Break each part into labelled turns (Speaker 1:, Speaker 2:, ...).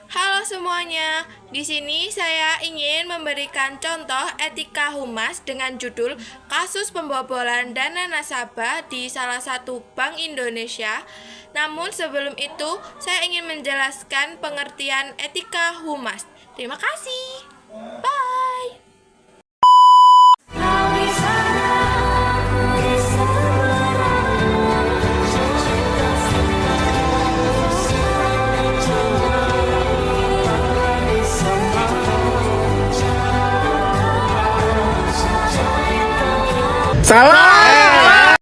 Speaker 1: Halo semuanya, di sini saya ingin memberikan contoh etika humas dengan judul kasus pembobolan dana nasabah di salah satu bank Indonesia. Namun sebelum itu, saya ingin menjelaskan pengertian etika humas. Terima kasih. Bye.
Speaker 2: Salah.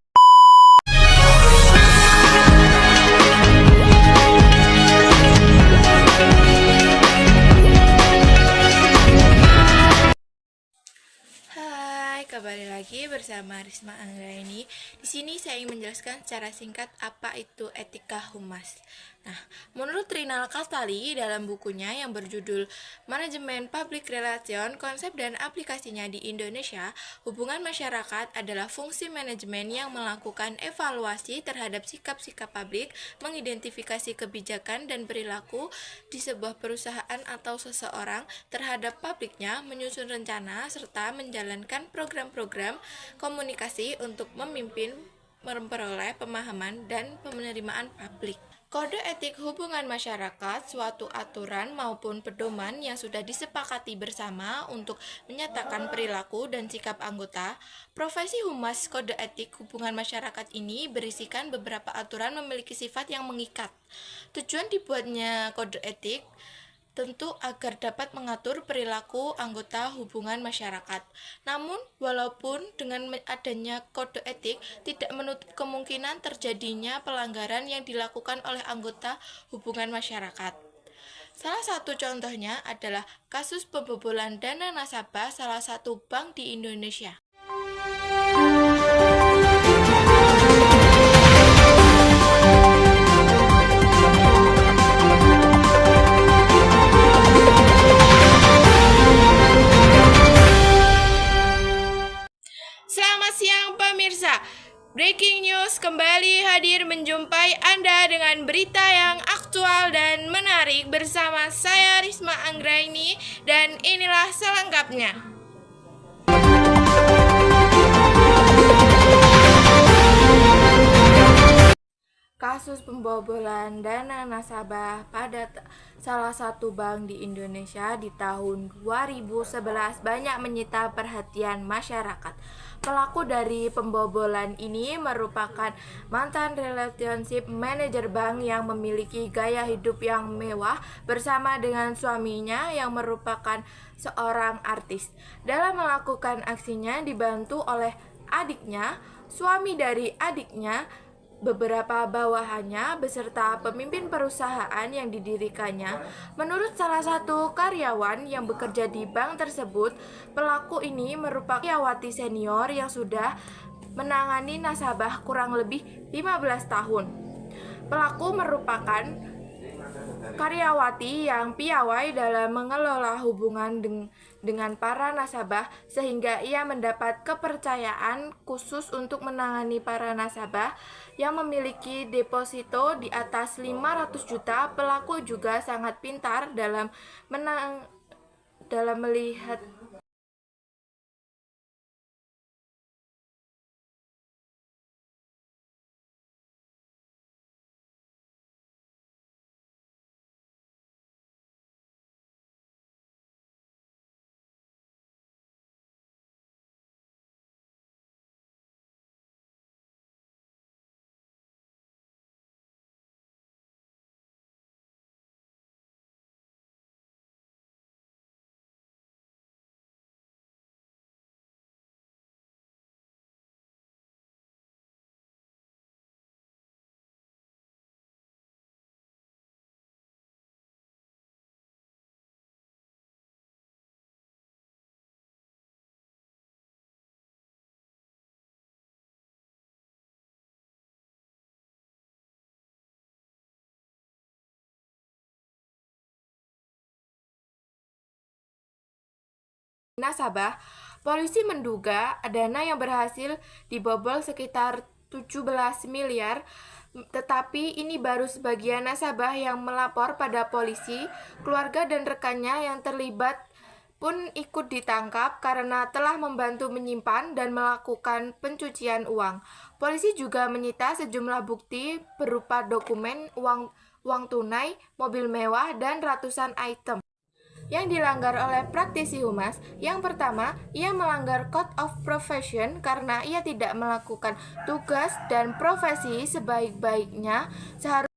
Speaker 1: Hai, kembali lagi bersama Risma Anggraini. Di sini saya ingin menjelaskan secara singkat apa itu etika humas. Nah, menurut Rinal Kastali dalam bukunya yang berjudul Manajemen Public Relation, Konsep dan Aplikasinya di Indonesia, hubungan masyarakat adalah fungsi manajemen yang melakukan evaluasi terhadap sikap-sikap publik, mengidentifikasi kebijakan dan perilaku di sebuah perusahaan atau seseorang terhadap publiknya, menyusun rencana, serta menjalankan program-program komunikasi untuk memimpin, memperoleh pemahaman dan penerimaan publik. Kode etik hubungan masyarakat, suatu aturan maupun pedoman yang sudah disepakati bersama untuk menyatakan perilaku dan sikap anggota. Profesi humas kode etik hubungan masyarakat ini berisikan beberapa aturan memiliki sifat yang mengikat. Tujuan dibuatnya kode etik tentu agar dapat mengatur perilaku anggota hubungan masyarakat. Namun, walaupun dengan adanya kode etik tidak menutup kemungkinan terjadinya pelanggaran yang dilakukan oleh anggota hubungan masyarakat. Salah satu contohnya adalah kasus pembobolan dana nasabah salah satu bank di Indonesia. Selamat siang pemirsa. Breaking News kembali hadir menjumpai Anda dengan berita yang aktual dan menarik bersama saya Risma Anggraini dan inilah selengkapnya. Kasus pembobolan dana nasabah pada salah satu bank di Indonesia di tahun 2011 banyak menyita perhatian masyarakat. Pelaku dari pembobolan ini merupakan mantan relationship manager bank yang memiliki gaya hidup yang mewah bersama dengan suaminya yang merupakan seorang artis. Dalam melakukan aksinya dibantu oleh adiknya, suami dari adiknya, beberapa bawahannya beserta pemimpin perusahaan yang didirikannya. Menurut salah satu karyawan yang bekerja di bank tersebut, pelaku ini merupakan karyawati senior yang sudah menangani nasabah kurang lebih 15 tahun. Pelaku merupakan karyawati yang piawai dalam mengelola hubungan dengan para nasabah sehingga ia mendapat kepercayaan khusus untuk menangani para nasabah yang memiliki deposito di atas 500 juta. Pelaku juga sangat pintar dalam melihat nasabah, polisi menduga dana yang berhasil dibobol sekitar 17 miliar Tetapi ini baru sebagian nasabah yang melapor pada polisi. Keluarga dan rekannya yang terlibat pun ikut ditangkap karena telah membantu menyimpan dan melakukan pencucian uang. Polisi juga menyita sejumlah bukti berupa dokumen, uang tunai, mobil mewah, dan ratusan item yang dilanggar oleh praktisi humas. Yang pertama, ia melanggar Code of Profession karena ia tidak melakukan tugas dan profesi sebaik-baiknya. Seharusnya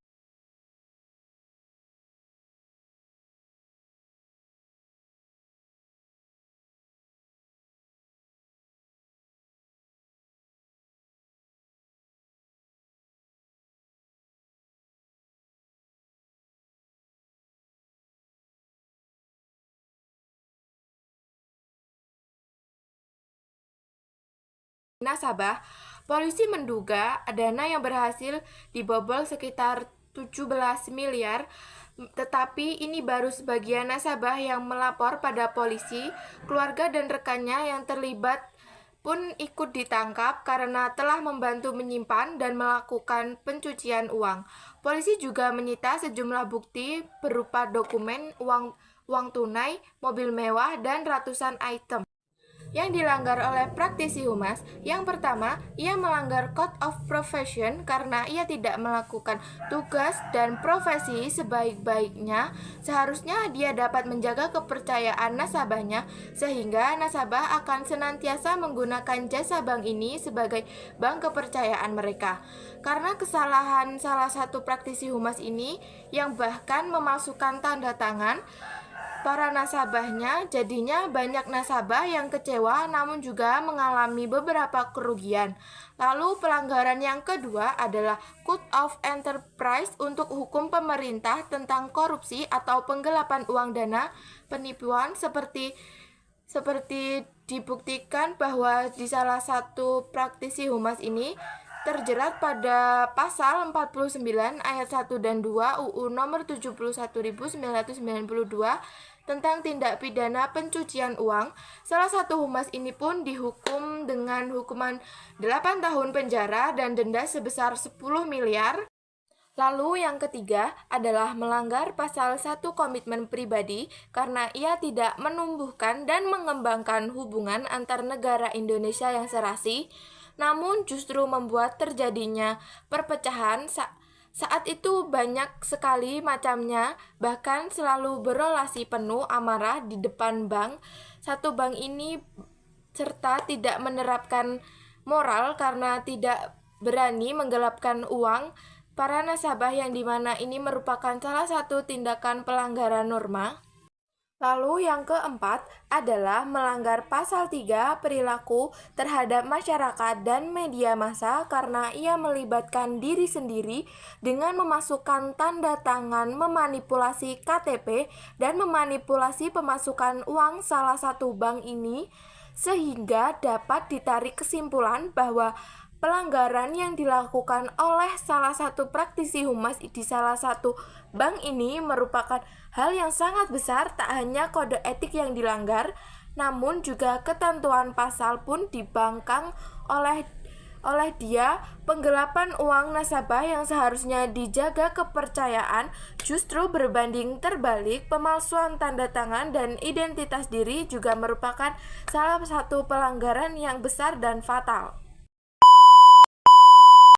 Speaker 1: nasabah, polisi menduga dana yang berhasil dibobol sekitar 17 miliar, tetapi ini baru sebagian nasabah yang melapor pada polisi. Keluarga dan rekannya yang terlibat pun ikut ditangkap karena telah membantu menyimpan dan melakukan pencucian uang. Polisi juga menyita sejumlah bukti berupa dokumen, uang tunai, mobil mewah, dan ratusan item yang dilanggar oleh praktisi humas. Yang pertama, ia melanggar Code of Profession karena ia tidak melakukan tugas dan profesi sebaik-baiknya. Seharusnya dia dapat menjaga kepercayaan nasabahnya sehingga nasabah akan senantiasa menggunakan jasa bank ini sebagai bank kepercayaan mereka. Karena kesalahan salah satu praktisi humas ini yang bahkan memalsukan tanda tangan para nasabahnya, jadinya banyak nasabah yang kecewa namun juga mengalami beberapa kerugian. Lalu pelanggaran yang kedua adalah Code of Enterprise untuk hukum pemerintah tentang korupsi atau penggelapan uang dana penipuan seperti dibuktikan bahwa di salah satu praktisi humas ini terjerat pada pasal 49 ayat 1 dan 2 UU nomor 71.992 tentang tindak pidana pencucian uang. Salah satu humas ini pun dihukum dengan hukuman 8 tahun penjara dan denda sebesar 10 miliar. Lalu yang ketiga adalah melanggar pasal 1 komitmen pribadi karena ia tidak menumbuhkan dan mengembangkan hubungan antar negara Indonesia yang serasi, namun justru membuat terjadinya perpecahan. Saat itu banyak sekali macamnya, bahkan selalu berelasi penuh amarah di depan bank. Satu bank ini serta tidak menerapkan moral karena tidak berani menggelapkan uang para nasabah yang dimana ini merupakan salah satu tindakan pelanggaran norma. Lalu yang keempat adalah melanggar pasal 3 perilaku terhadap masyarakat dan media massa karena ia melibatkan diri sendiri dengan memasukkan tanda tangan, memanipulasi KTP, dan memanipulasi pemasukan uang salah satu bank ini sehingga dapat ditarik kesimpulan bahwa pelanggaran yang dilakukan oleh salah satu praktisi humas di salah satu bank ini merupakan hal yang sangat besar. Tak hanya kode etik yang dilanggar, namun juga ketentuan pasal pun dibangkang oleh dia. Penggelapan uang nasabah yang seharusnya dijaga kepercayaan justru berbanding terbalik. Pemalsuan tanda tangan dan identitas diri juga merupakan salah satu pelanggaran yang besar dan fatal.